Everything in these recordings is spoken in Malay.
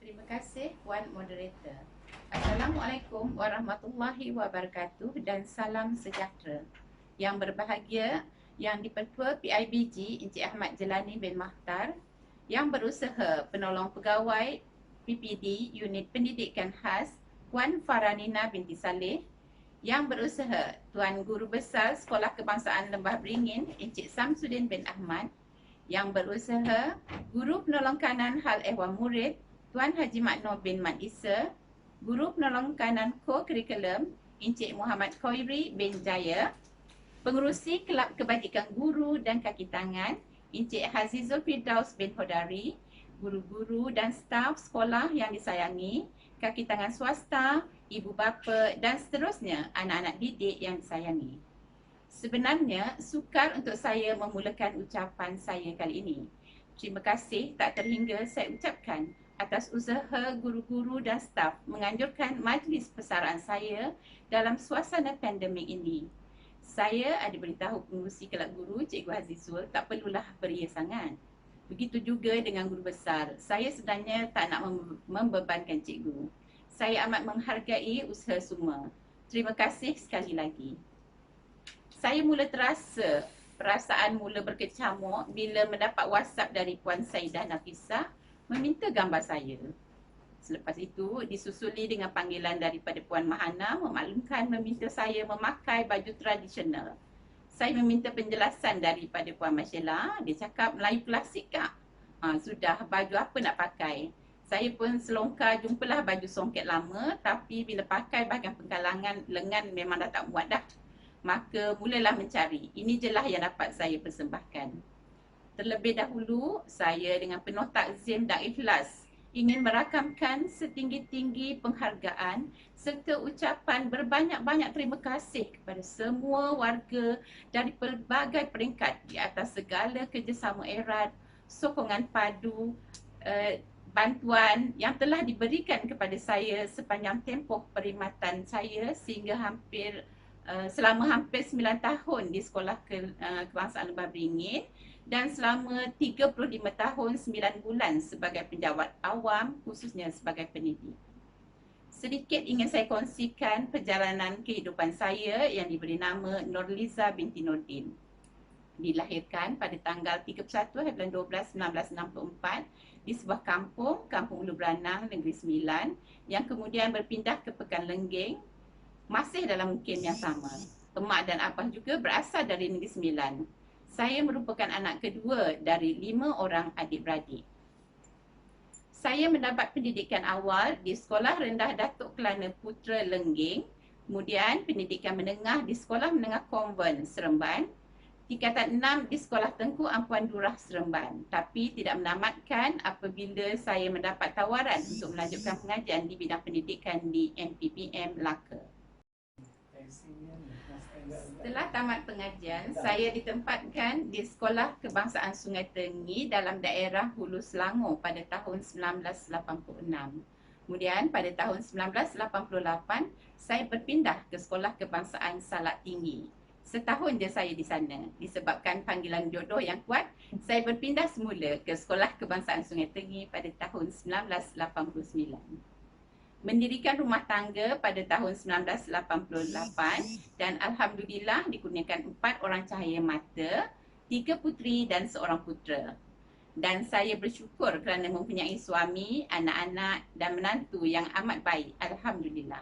Terima kasih Puan Moderator. Assalamualaikum warahmatullahi wabarakatuh dan salam sejahtera. Yang berbahagia, Yang di-Pertua PIBG Encik Ahmad Jelani bin Mahtar, yang berusaha penolong pegawai PPD Unit Pendidikan Khas Puan Faranina binti Saleh, yang berusaha Tuan Guru Besar Sekolah Kebangsaan Lembah Beringin Encik Samsudin bin Ahmad, yang berusaha Guru Penolong Kanan Hal Ehwal Murid Tuan Haji Makno bin Mat Isa, Guru Penolong Kanan Co-Curriculum Encik Muhammad Khairi bin Jaya, Pengerusi Kelab Kebajikan Guru dan Kaki Tangan Encik Hazizul Firdaus bin Hodari, guru-guru dan staf sekolah yang disayangi, kaki tangan swasta, ibu bapa dan seterusnya anak-anak didik yang disayangi. Sebenarnya sukar untuk saya memulakan ucapan saya kali ini. Terima kasih tak terhingga saya ucapkan atas usaha guru-guru dan staf menganjurkan majlis persaraan saya dalam suasana pandemik ini. Saya ada beritahu pengurusi kelab guru Cikgu Hazizul tak perlulah beria sangat. Begitu juga dengan guru besar. Saya sebenarnya tak nak membebankan cikgu. Saya amat menghargai usaha semua. Terima kasih sekali lagi. Saya mula terasa perasaan mula berkecamuk bila mendapat WhatsApp dari Puan Saidah Nafisah meminta gambar saya. Selepas itu disusuli dengan panggilan daripada Puan Mahana memaklumkan meminta saya memakai baju tradisional. Saya meminta penjelasan daripada Puan Mashela. Dia cakap Melayu klasik kak. Sudah, baju apa nak pakai? Saya pun selongkar jumpalah baju songket lama, tapi bila pakai bahagian penggalangan lengan memang dah tak muat dah. Maka mulalah mencari. Ini je lah yang dapat saya persembahkan. Terlebih dahulu, saya dengan penuh takzim dan ikhlas ingin merakamkan setinggi-tinggi penghargaan serta ucapan berbanyak-banyak terima kasih kepada semua warga dari pelbagai peringkat di atas segala kerjasama erat, sokongan padu, bantuan yang telah diberikan kepada saya sepanjang tempoh perkhidmatan saya sehingga selama hampir 9 tahun di Sekolah Kebangsaan Lembah Beringin dan selama 35 tahun 9 bulan sebagai penjawat awam, khususnya sebagai pendidik. Sedikit ingin saya kongsikan perjalanan kehidupan saya yang diberi nama Nurliza binti Nordin. Dilahirkan pada tanggal 31 bulan 12 1964 di sebuah kampung, Kampung Ulu Beranang, Negeri Sembilan, yang kemudian berpindah ke Pekan Lenggeng, masih dalam mukim yang sama. Emak dan abah juga berasal dari Negeri Sembilan. Saya merupakan anak kedua dari 5 orang adik-beradik. Saya mendapat pendidikan awal di Sekolah Rendah Datuk Kelana Putra Lenggeng, kemudian pendidikan menengah di Sekolah Menengah Konvent Seremban, tingkatan 6 di Sekolah Tengku Ampuan Durrah Seremban, tapi tidak menamatkan apabila saya mendapat tawaran untuk melanjutkan pengajian di bidang pendidikan di MPPM Melaka. Setelah tamat pengajian, saya ditempatkan di Sekolah Kebangsaan Sungai Tengi dalam daerah Hulu Selangor pada tahun 1986. Kemudian pada tahun 1988, saya berpindah ke Sekolah Kebangsaan Salak Tinggi. Setahun je saya di sana. Disebabkan panggilan jodoh yang kuat, saya berpindah semula ke Sekolah Kebangsaan Sungai Tengi pada tahun 1989. Mendirikan rumah tangga pada tahun 1988 dan Alhamdulillah dikurniakan 4 orang cahaya mata, 3 puteri dan 1 putera. Dan saya bersyukur kerana mempunyai suami, anak-anak dan menantu yang amat baik. Alhamdulillah.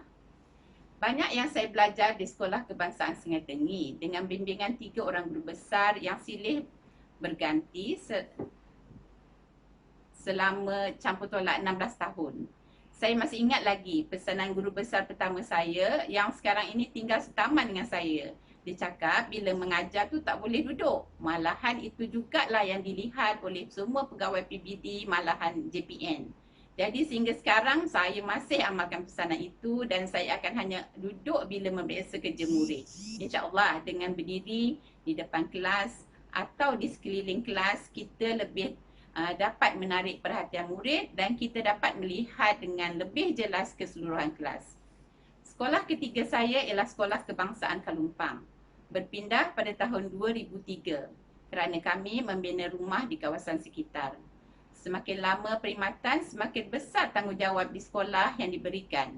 Banyak yang saya belajar di Sekolah Kebangsaan Sungai Tengi dengan bimbingan 3 orang guru besar yang silih berganti selama campur tolak 16 tahun. Saya masih ingat lagi pesanan guru besar pertama saya yang sekarang ini tinggal setaman dengan saya. Dia cakap bila mengajar tu tak boleh duduk. Malahan itu jugalah yang dilihat oleh semua pegawai PBD, malahan JPN. Jadi sehingga sekarang saya masih amalkan pesanan itu dan saya akan hanya duduk bila memeriksa kerja murid. InsyaAllah dengan berdiri di depan kelas atau di sekeliling kelas, kita lebih dapat menarik perhatian murid dan kita dapat melihat dengan lebih jelas keseluruhan kelas. Sekolah ketiga saya ialah Sekolah Kebangsaan Kalumpang. Berpindah pada tahun 2003 kerana kami membina rumah di kawasan sekitar. Semakin lama perkhidmatan, semakin besar tanggungjawab di sekolah yang diberikan.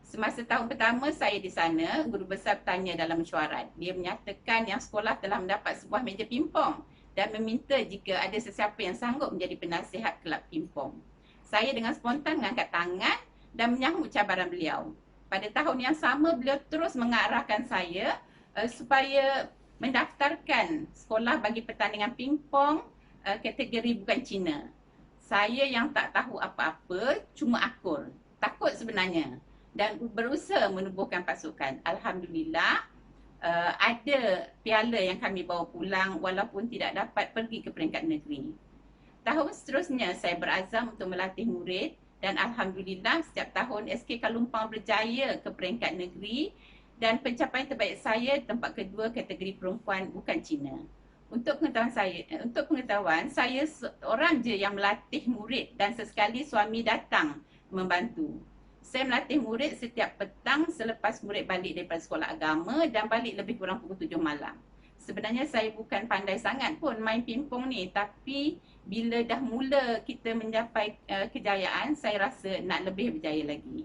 Semasa tahun pertama saya di sana, guru besar bertanya dalam mesyuarat. Dia menyatakan yang sekolah telah mendapat sebuah meja pimpong dan meminta jika ada sesiapa yang sanggup menjadi penasihat kelab pimpong. Saya dengan spontan mengangkat tangan dan menyambut cabaran beliau. Pada tahun yang sama, beliau terus mengarahkan saya supaya mendaftarkan sekolah bagi pertandingan pingpong kategori bukan Cina. Saya yang tak tahu apa-apa, cuma akur. Takut sebenarnya. Dan berusaha menubuhkan pasukan. Alhamdulillah, ada piala yang kami bawa pulang walaupun tidak dapat pergi ke peringkat negeri. Tahun seterusnya saya berazam untuk melatih murid dan Alhamdulillah setiap tahun SK Kalumpang berjaya ke peringkat negeri dan pencapaian terbaik saya tempat kedua kategori perempuan bukan Cina. Untuk pengetahuan saya seorang je yang melatih murid dan sesekali suami datang membantu. Saya melatih murid setiap petang selepas murid balik daripada sekolah agama dan balik lebih kurang pukul 7 malam. Sebenarnya saya bukan pandai sangat pun main pingpong ni, tapi bila dah mula kita mencapai kejayaan, saya rasa nak lebih berjaya lagi.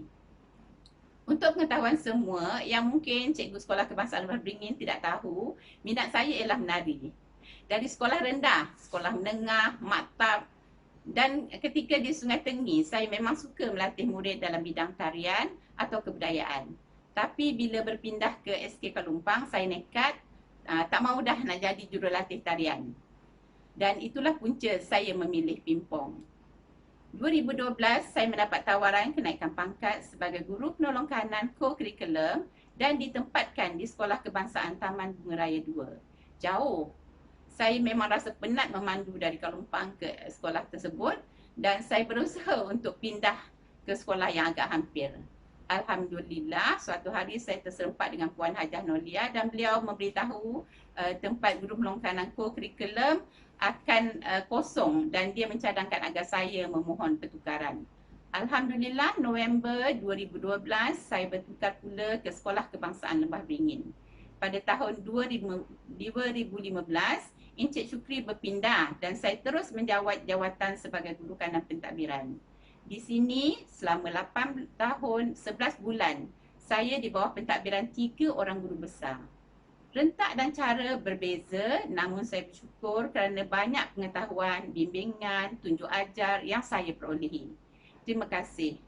Untuk pengetahuan semua yang mungkin cikgu sekolah kebangsaan Lembah Beringin tidak tahu, minat saya ialah menari. Dari sekolah rendah, sekolah menengah, maktab dan ketika di Sungai Tenggiri, saya memang suka melatih murid dalam bidang tarian atau kebudayaan. Tapi bila berpindah ke SK Kalumpang, saya nekat, tak mahu dah nak jadi jurulatih tarian. Dan itulah punca saya memilih pingpong. 2012, saya mendapat tawaran kenaikan pangkat sebagai guru penolong kanan co-curriculum dan ditempatkan di Sekolah Kebangsaan Taman Bunga Raya 2. Jauh. Saya memang rasa penat memandu dari Kalumpang ke sekolah tersebut dan saya berusaha untuk pindah ke sekolah yang agak hampir. Alhamdulillah, suatu hari saya terserempak dengan Puan Hajah Nolia dan beliau memberitahu tempat guru penolong kanan co-curriculum akan kosong dan dia mencadangkan agar saya memohon pertukaran. Alhamdulillah, November 2012 saya bertukar pula ke Sekolah Kebangsaan Lembah Beringin. Pada tahun 2015, Encik Syukri berpindah dan saya terus menjawat jawatan sebagai guru kanan pentadbiran. Di sini selama 8 tahun 11 bulan saya di bawah pentadbiran 3 orang guru besar. Rentak dan cara berbeza, namun saya bersyukur kerana banyak pengetahuan, bimbingan, tunjuk ajar yang saya perolehi. Terima kasih.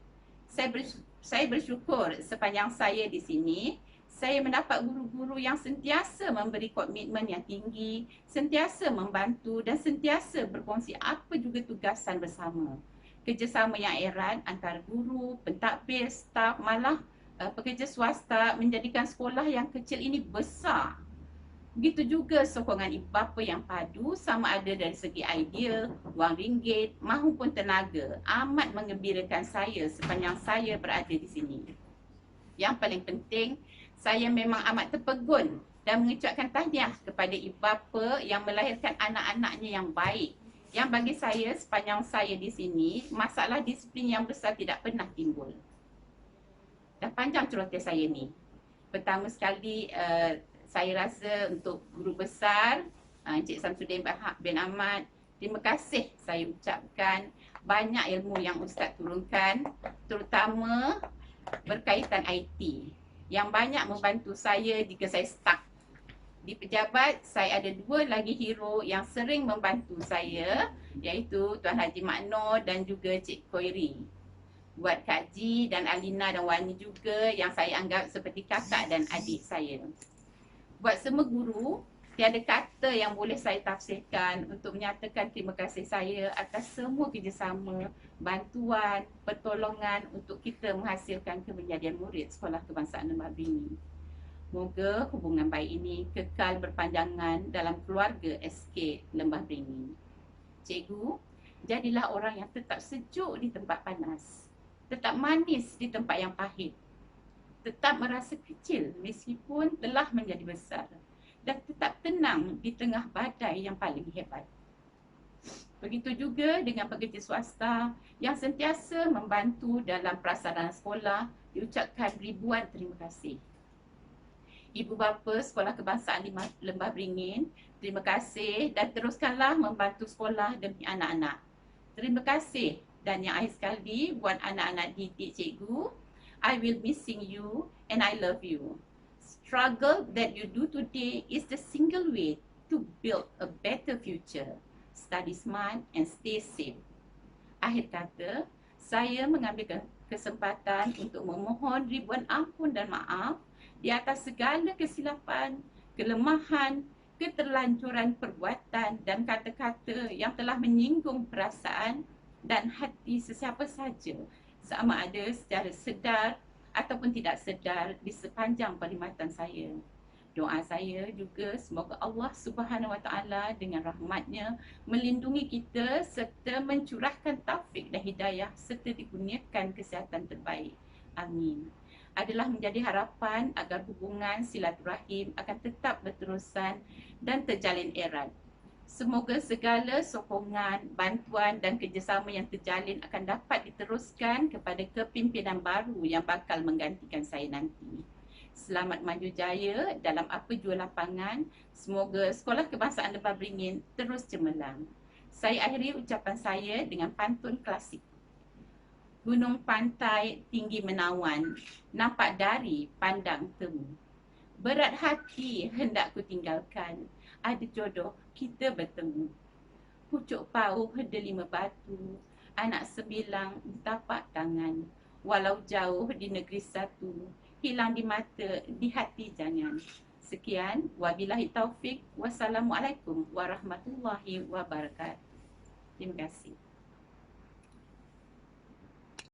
Saya bersyukur sepanjang saya di sini, saya mendapat guru-guru yang sentiasa memberi komitmen yang tinggi, sentiasa membantu dan sentiasa berkongsi apa juga tugasan bersama. Kerjasama yang erat antara guru, pentadbir, staf, malah pekerja swasta menjadikan sekolah yang kecil ini besar. Begitu juga sokongan ibu bapa yang padu sama ada dari segi idea, wang ringgit maupun tenaga amat menggembirakan saya sepanjang saya berada di sini. Yang paling penting, saya memang amat terpegun dan mengucapkan tahniah kepada ibu bapa yang melahirkan anak-anaknya yang baik. Yang bagi saya sepanjang saya di sini, masalah disiplin yang besar tidak pernah timbul. Dah panjang celoteh saya ni. Pertama sekali, saya rasa untuk guru besar, Encik Samsudin bin Ahmad, terima kasih saya ucapkan. Banyak ilmu yang Ustaz turunkan, terutama berkaitan IT yang banyak membantu saya jika saya stuck. Di pejabat, saya ada 2 lagi hero yang sering membantu saya, iaitu Tuan Haji Makno dan juga Cik Koiri. Buat Kak Ji dan Alina dan Wani juga yang saya anggap seperti kakak dan adik saya. Buat semua guru, tiada kata yang boleh saya tafsirkan untuk menyatakan terima kasih saya atas semua kerjasama, bantuan, pertolongan untuk kita menghasilkan kemenjadian murid Sekolah Kebangsaan Lembah Beringin. Moga hubungan baik ini kekal berpanjangan dalam keluarga SK Lembah Beringin. Cikgu, jadilah orang yang tetap sejuk di tempat panas, tetap manis di tempat yang pahit, tetap merasa kecil meskipun telah menjadi besar, dan tetap tenang di tengah badai yang paling hebat. Begitu juga dengan pekerja swasta yang sentiasa membantu dalam prasarana sekolah, diucapkan ribuan terima kasih. Ibu bapa Sekolah Kebangsaan Lembah Beringin, terima kasih dan teruskanlah membantu sekolah demi anak-anak. Terima kasih. Dan yang akhir sekali, buat anak-anak didik cikgu, I will missing you and I love you. Struggle that you do today is the single way to build a better future. Study smart and stay safe. Akhir kata, saya mengambil kesempatan untuk memohon ribuan ampun dan maaf di atas segala kesilapan, kelemahan, keterlancuran perbuatan dan kata-kata yang telah menyinggung perasaan dan hati sesiapa saja, sama ada secara sedar ataupun tidak sedar di sepanjang perkhidmatan saya. Doa saya juga semoga Allah Subhanahu Wa Taala dengan rahmatnya melindungi kita serta mencurahkan taufik dan hidayah serta dikurniakan kesihatan terbaik. Amin. Adalah menjadi harapan agar hubungan silaturahim akan tetap berterusan dan terjalin erat. Semoga segala sokongan, bantuan dan kerjasama yang terjalin akan dapat diteruskan kepada kepimpinan baru yang bakal menggantikan saya nanti. Selamat maju jaya dalam apa jua lapangan. Semoga Sekolah Kebangsaan Lebah Beringin terus cemerlang. Saya akhiri ucapan saya dengan pantun klasik. Gunung pantai tinggi menawan, nampak dari pandang temu. Berat hati hendak ku tinggalkan, ada jodoh kita bertemu. Pucuk pauh delima batu, anak sebilang tapak tangan. Walau jauh di negeri satu, hilang di mata, di hati jangan. Sekian, wabillahi taufik, wassalamualaikum warahmatullahi wabarakatuh. Terima kasih.